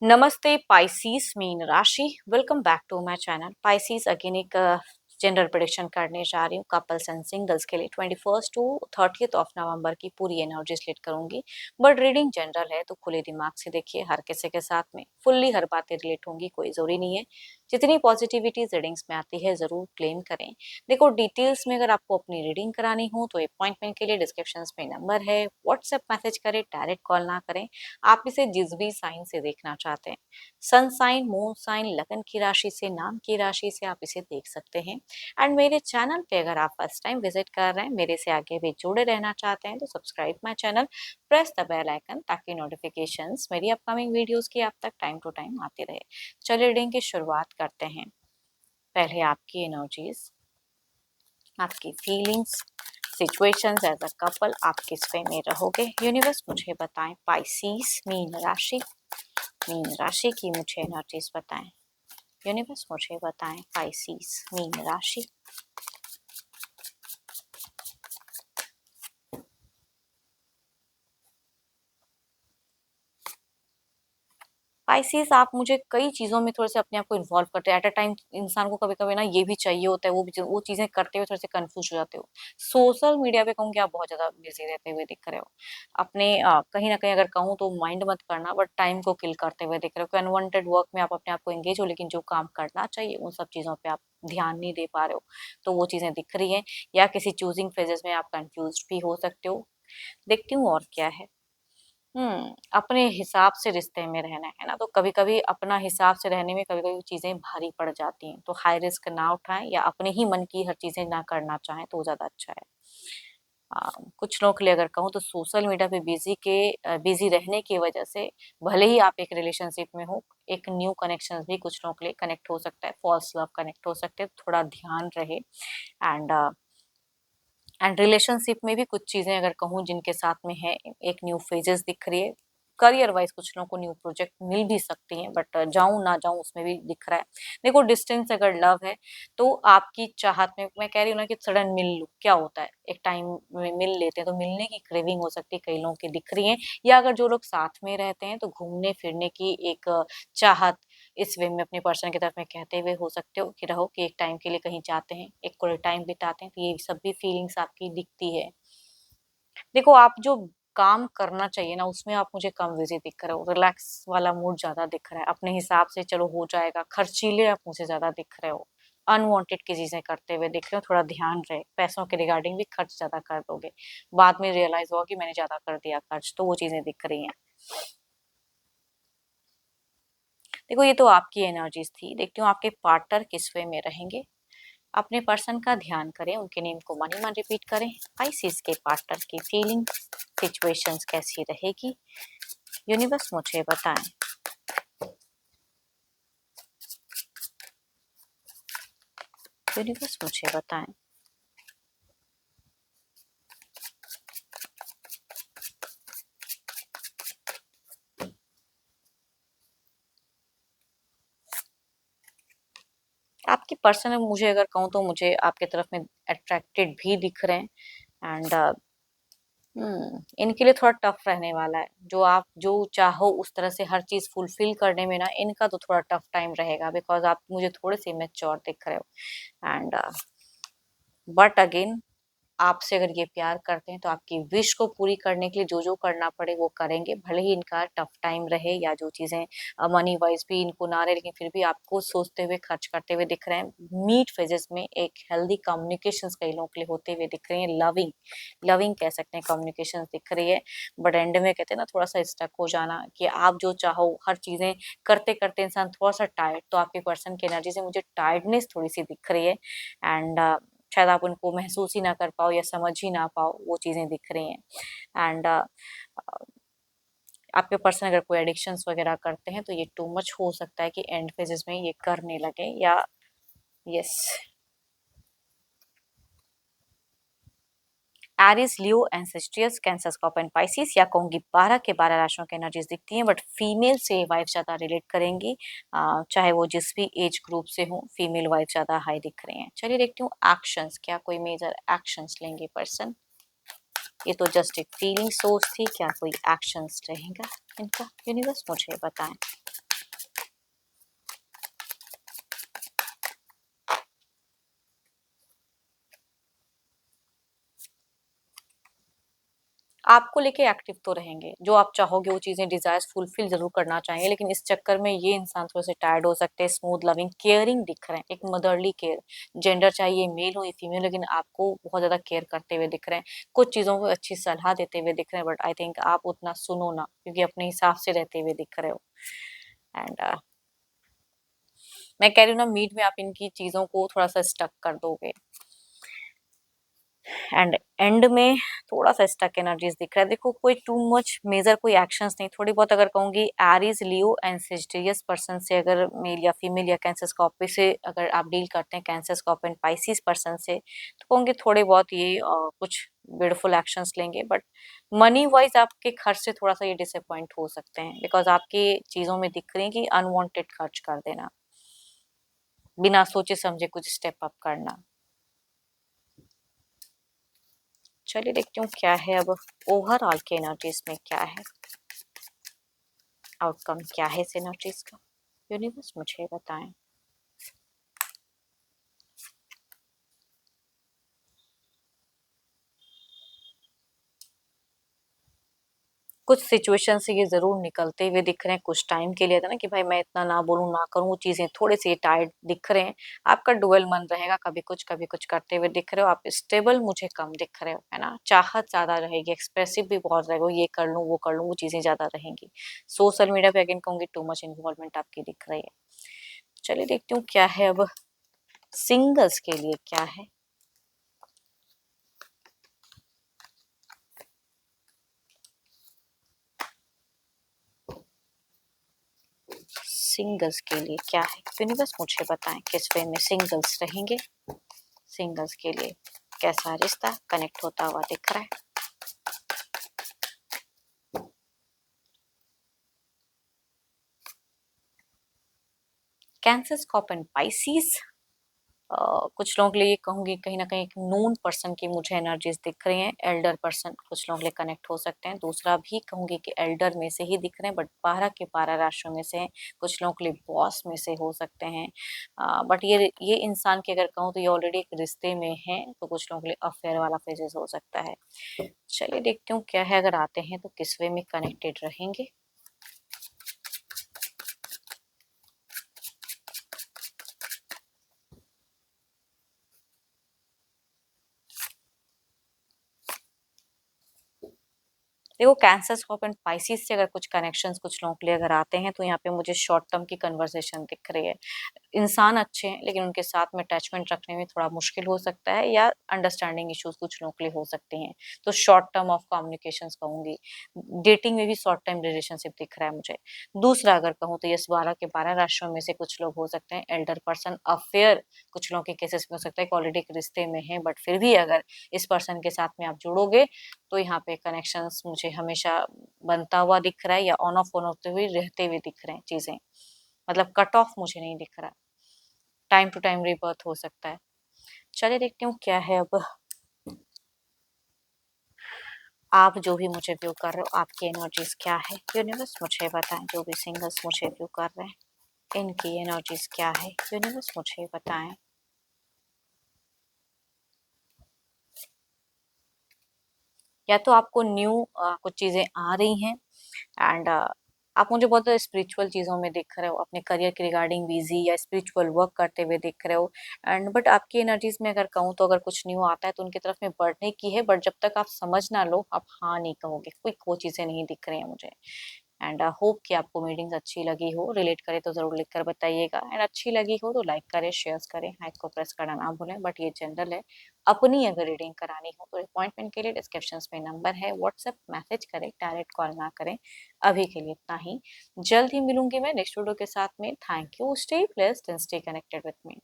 नमस्ते पाइसीस मीन राशि। Welcome back to my channel Pisces. Again एक जनरल प्रेडिक्शन करने जा रही हूँ कपल्स एंड सिंगल्स के लिए 21 टू 30 ऑफ नवंबर की पूरी एनर्जी स्प्लिट करूंगी। बट रीडिंग जनरल है तो खुले दिमाग से देखिए, हर किसी के साथ में फुल्ली हर बातें रिलेट होंगी, कोई जरूरी नहीं है। जितनी पॉजिटिविटी रीडिंग्स में आती है जरूर क्लेम करें। देखो, डिटेल्स में अगर आपको अपनी रीडिंग करानी हो तो अपॉइंटमेंट के लिए डिस्क्रिप्शन में नंबर है, व्हाट्सएप मैसेज करें, डायरेक्ट कॉल ना करें। आप इसे जिस भी साइन से देखना चाहते हैं, सन साइन, मून साइन, लगन की राशि से, नाम की राशि से आप इसे देख सकते हैं। एंड मेरे चैनल पे अगर आप फर्स्ट टाइम विजिट कर रहे हैं, मेरे से आगे भी जुड़े रहना चाहते हैं, तो subscribe my channel, press the bell icon ताकि नोटिफिकेशंस मेरी अपकमिंग वीडियोस की आप तक टाइम टू टाइम आती रहे। चलिए रीडिंग की शुरुआत करते हैं। पहले आपकी एनर्जीज, आपकी feelings, situations as a couple, आप किस वे में रहोगे, यूनिवर्स मुझे बताएं। पाइसीस मीन राशि, मीन राशि की मुझे एनर्जीज बताएं। यूनिवर्स मुझे बताएं पाइसीस मीन राशि। स्पाइसीज, आप मुझे कई चीज़ों में थोड़े से अपने आप को इन्वॉल्व करते हैं एट अ टाइम। इंसान को कभी कभी ना ये भी चाहिए होता है, वो चीज़ें करते हुए थोड़े से कंफ्यूज हो जाते हो। सोशल मीडिया पे कहूँ कि आप बहुत ज़्यादा बिजी रहते हुए दिख रहे हो। अपने कहीं ना कहीं अगर कहूँ तो माइंड मत करना, बट टाइम को किल करते हुए दिख रहे हो कि अनवांटेड वर्क में आप अपने आप को एंगेज हो, लेकिन जो काम करना चाहिए उन सब चीज़ों पे आप ध्यान नहीं दे पा रहे हो। तो वो चीज़ें दिख रही हैं, या किसी चूजिंग फेजेस में आप कंफ्यूज भी हो सकते हो। देखती हूँ और क्या है। अपने हिसाब से रिश्ते में रहना है ना, तो कभी-कभी अपना हिसाब से रहने में कभी-कभी चीज़ें भारी पड़ जाती हैं, तो हाई रिस्क ना उठाएँ या अपने ही मन की हर चीज़ें ना करना चाहें तो ज़्यादा अच्छा है। कुछ लोगों के लिए अगर कहूँ तो सोशल मीडिया पे बिज़ी रहने की वजह से, भले ही आप एक रिलेशनशिप में हो, एक न्यू कनेक्शंस भी कुछ लोगों के लिए कनेक्ट हो सकता है, फॉल्स लव कनेक्ट हो सकते हैं, थोड़ा ध्यान रहे। एंड रिलेशनशिप में भी कुछ चीजें अगर कहूँ जिनके साथ में है, एक न्यू फेजेस दिख रही है। करियर वाइज कुछ लोगों को न्यू प्रोजेक्ट मिल भी सकती हैं, बट जाऊं ना जाऊं उसमें भी दिख रहा है। देखो, डिस्टेंस अगर लव है तो आपकी चाहत में, मैं कह रही हूँ ना कि सडन मिल लूं, क्या होता है एक टाइम में मिल लेते हैं तो मिलने की क्रेविंग हो सकती है, कई लोगों की दिख रही है। या अगर जो लोग साथ में रहते हैं तो घूमने फिरने की एक चाहत इस वे में अपने पर्सन की तरफ में कहते हुए हो सकते हो कि रहो कि एक टाइम के लिए कहीं जाते हैं, एक कोई टाइम बिताते हैं, तो ये सब भी फीलिंग्स आपकी दिखती है। देखो, आप जो काम करना चाहिए ना उसमें आप मुझे कम बिजी दिख रहे हो, रिलैक्स वाला मूड ज्यादा दिख रहा है, अपने हिसाब से चलो हो जाएगा, खर्चीले आप मुझे ज्यादा दिख रहे हो, अनवांटेड की चीजें करते हुए दिख रहे हो। थोड़ा ध्यान रहे, पैसों के रिगार्डिंग भी खर्च ज्यादा कर दोगे, बाद में रियलाइज होगा कि मैंने ज्यादा कर दिया खर्च, तो वो चीजें दिख रही हैं। देखो, ये तो आपकी एनर्जीज थी। देखती हूँ आपके पार्टनर किस वे में रहेंगे। अपने पर्सन का ध्यान करें, उनके नेम को मन ही मन रिपीट करें। स्पाइसिस के पार्टनर की फीलिंग, सिचुएशंस कैसी रहेगी, यूनिवर्स मुझे बताएं। यूनिवर्स मुझे बताएं। आपकी पर्सन मुझे अगर कहूँ तो मुझे आपके तरफ में अट्रैक्टेड भी दिख रहे हैं। एंड इनके लिए थोड़ा टफ रहने वाला है। जो आप जो चाहो उस तरह से हर चीज फुलफिल करने में ना, इनका तो थोड़ा टफ टाइम रहेगा, बिकॉज आप मुझे थोड़े से मेच्योर दिख रहे हो। एंड बट अगेन, आपसे अगर ये प्यार करते हैं तो आपकी विश को पूरी करने के लिए जो जो करना पड़े वो करेंगे, भले ही इनका टफ टाइम रहे या जो चीजें मनी वाइज भी इनको ना रहे, लेकिन फिर भी आपको सोचते हुए खर्च करते हुए दिख रहे हैं। मीट फेजेस में एक हेल्दी कम्युनिकेशन कई लोगों के लिए होते हुए दिख रही है। लविंग लविंग कह सकते हैं, कम्युनिकेशन दिख रही है। बट एंड में कहते हैं ना, थोड़ा सा स्टक हो जाना कि आप जो चाहो हर चीजें करते करते इंसान थोड़ा सा टायर्ड, तो आपके पर्सन की एनर्जी से मुझे टायर्डनेस थोड़ी सी दिख रही है। एंड शायद आप उनको महसूस ही ना कर पाओ या समझ ही ना पाओ, वो चीज़ें दिख रही हैं। एंड आपके पर्सन अगर कोई एडिक्शंस वगैरह करते हैं तो ये टू मच हो सकता है कि एंड फेजेस में ये करने लगे। या यस, एरिस, लियो, एंसेस्ट्रियस, कैंसर, स्कॉर्पियो एंड पाइसिस, या कहूंगी 12 के 12 राशियों की एनर्जीज दिखती हैं, बट फीमेल से वाइफ ज्यादा रिलेट करेंगी। चाहे वो जिस भी एज ग्रुप से हो, फीमेल वाइफ ज्यादा हाई दिख रही हैं। चलिए देखती हूँ एक्शंस, क्या कोई मेजर एक्शंस लेंगे पर्सन। ये तो जस्ट एक फीलिंग सोच थी, क्या कोई एक्शंस रहेगा इनका, यूनिवर्स मुझे बताएं। आपको लेके एक्टिव तो रहेंगे, जो आप चाहोगे वो चीजें डिजायर्स फुलफिल जरूर करना चाहेंगे, लेकिन इस चक्कर में ये इंसान थोड़े से टायर्ड हो सकते हैं। स्मूथ लविंग केयरिंग दिख रहे हैं, एक मदरली केयर, जेंडर चाहे ये मेल हो या फीमेल, लेकिन आपको बहुत ज्यादा केयर करते हुए दिख रहे हैं, कुछ चीजों को अच्छी सलाह देते हुए दिख रहे हैं, बट आई थिंक आप उतना सुनो ना, क्योंकि अपने हिसाब से रहते हुए दिख रहे हो। एंड मैं कह रही हूँ ना, मीट में आप इनकी चीजों को थोड़ा सा स्टक कर दोगे, एंड एंड में थोड़ा सा स्टक एनर्जीज दिख रहा है। देखो कोई टू मच मेजर कोई एक्शंस नहीं, थोड़ी बहुत अगर कहूंगी Aries, Leo and Sagittarius person से, अगर मेल या फीमेल या कैंसर स्कॉर्पियो से अगर आप डील करते हैं, cancer Scorpio and Pisces person से, तो कहूंगी थोड़े बहुत ये कुछ ब्यूटीफुल एक्शंस लेंगे, बट मनी वाइज आपके खर्च से थोड़ा सा ये डिसअपॉइंट हो सकते हैं, बिकॉज आपकी चीजों में दिख रही है कि अनवांटेड खर्च कर देना, बिना सोचे समझे कुछ स्टेप अप करना। चलिए देखती हूँ क्या है अब ओवरऑल के एनर्जीज में, क्या है आउटकम, क्या है इस एनर्जीज का, यूनिवर्स मुझे बताएं। कुछ सिचुएशन से ये जरूर निकलते हुए दिख रहे हैं, कुछ टाइम के लिए था ना कि भाई मैं इतना ना बोलूं ना करूं, वो चीजें थोड़े से टाइट दिख रहे हैं। आपका डुअल मन रहेगा, कभी कुछ करते हुए दिख रहे हो। आप स्टेबल मुझे कम दिख रहे हो, है ना, चाहत ज्यादा रहेगी, एक्सप्रेसिव भी बहुत रहेगा, ये कर लूं वो कर लूं, वो चीजें ज्यादा रहेंगी। सोशल मीडिया पे अगेन कहूंगी टू मच इन्वॉल्वमेंट आपकी दिख रही है। चलिए देखती हूँ क्या है अब सिंगल्स के लिए, क्या है सिंगल्स के लिए, क्या है यूनिवर्स मुझे बताएं, किस वे में सिंगल्स रहेंगे, सिंगल्स के लिए कैसा रिश्ता कनेक्ट होता हुआ दिख रहा है। कैंसर स्कॉर्पियो एंड पाइसिस, कुछ लोगों के लिए कहूंगी कहीं ना कहीं एक नून पर्सन की मुझे एनर्जीज दिख रही हैं, एल्डर पर्सन कुछ लोगों के लिए कनेक्ट हो सकते हैं। दूसरा भी कहूंगी कि एल्डर में से ही दिख रहे हैं, बट 12 के 12 राशियों में से हैं, कुछ लोगों के लिए बॉस में से हो सकते हैं। बट ये इंसान की अगर कहूँ तो ये ऑलरेडी एक रिश्ते में है, तो कुछ लोगों के लिए अफेयर वाला फेजेस हो सकता है। चलिए देखती हूँ क्या है, अगर आते हैं तो किस वे में कनेक्टेड रहेंगे। देखो कैंसर स्कॉर्पियो एंड पाइसिस से अगर कुछ कनेक्शंस कुछ लोगों के लिए अगर आते हैं, तो यहाँ पे मुझे शॉर्ट टर्म की कन्वर्सेशन दिख रही है। इंसान अच्छे हैं, लेकिन उनके साथ में अटैचमेंट रखने में थोड़ा मुश्किल हो सकता है, या अंडरस्टैंडिंग इश्यूज कुछ लोगों के लिए हो सकते हैं, तो शॉर्ट टर्म ऑफ कम्युनिकेशन कहूंगी। डेटिंग में भी शॉर्ट टाइम रिलेशनशिप दिख रहा है मुझे। दूसरा अगर कहूँ तो ये 12 के 12 राशियों में से कुछ लोग हो सकते हैं एल्डर पर्सन अफेयर, कुछ लोगों के केसेस में हो सकता है कि ऑलरेडी एक रिश्ते में है, बट फिर भी अगर इस पर्सन के साथ में आप जुड़ोगे, तो यहाँ पे कनेक्शंस मुझे हमेशा बनता हुआ दिख रहा है, या ऑन होते हुए रहते हुए दिख रहे हैं चीजें, मतलब कट ऑफ मुझे नहीं दिख रहा। टाइम टू टाइम रीबर्थ हो सकता है। चलिए देखती हूँ क्या है अब आप जो भी मुझे व्यू कर रहे हो, आपकी एनर्जीज क्या है यूनिवर्स मुझे बताएं। जो भी सिंगल्स मुझे व्यू कर रहे हैं, इनकी एनर्जीज क्या है यूनिवर्स मुझे बताएं। या तो आपको न्यू कुछ चीजें आ रही हैं, एंड आप मुझे बहुत स्पिरिचुअल चीज़ों में देख रहे हो, अपने करियर के रिगार्डिंग बिजी या स्पिरिचुअल वर्क करते हुए देख रहे हो। एंड बट आपकी एनर्जीज में अगर कहूँ तो अगर कुछ न्यू आता है तो उनकी तरफ में बढ़ने की है, बट जब तक आप समझ ना लो आप हाँ नहीं कहोगे, क्विक वो चीज़ें नहीं दिख रही हैं मुझे। एंड होप कि आपको मीटिंग्स अच्छी लगी हो, रिलेट करे तो जरूर लिख कर बताइएगा, एंड अच्छी लगी हो तो लाइक करें, शेयर करें, हाइक को प्रेस करना ना भूलें। बट ये जनरल है, अपनी अगर रीडिंग करानी हो तो अपॉइंटमेंट के लिए डिस्क्रिप्शन में नंबर है, व्हाट्सएप मैसेज करें, डायरेक्ट कॉल ना करें। अभी के लिए इतना ही, जल्द ही मिलूंगी मैं नेक्स्ट वीडियो के साथ में। Thank you, stay blessed and stay connected with me.